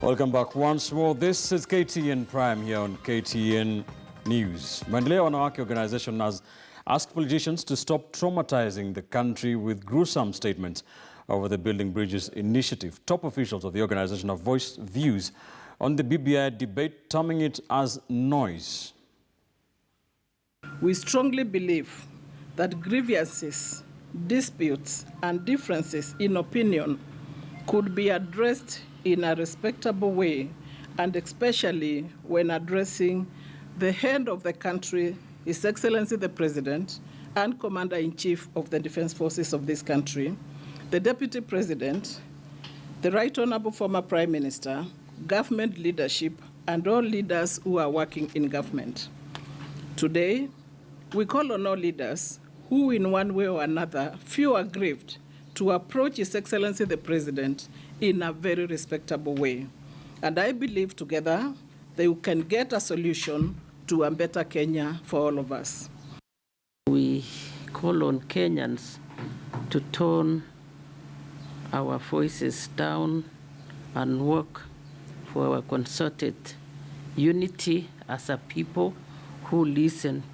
Welcome back once more. This is KTN Prime here on KTN News. Maendeleo Ya Wanawake organization has asked politicians to stop traumatizing the country with gruesome statements over the Building Bridges initiative. Top officials of the organization have voiced views on the BBI debate, terming it as noise. We strongly believe that grievances, disputes, and differences in opinion could be addressed in a respectable way, and especially when addressing the head of the country, His Excellency the President, and Commander-in-Chief of the Defense Forces of this country, the Deputy President, the Right Honorable former Prime Minister, government leadership, and all leaders who are working in government. Today, we call on all leaders who in one way or another feel aggrieved to approach His Excellency the President in a very respectable way. And I believe together they can get a solution to a better Kenya for all of us. We call on Kenyans to tone our voices down and work for our concerted unity as a people who listen to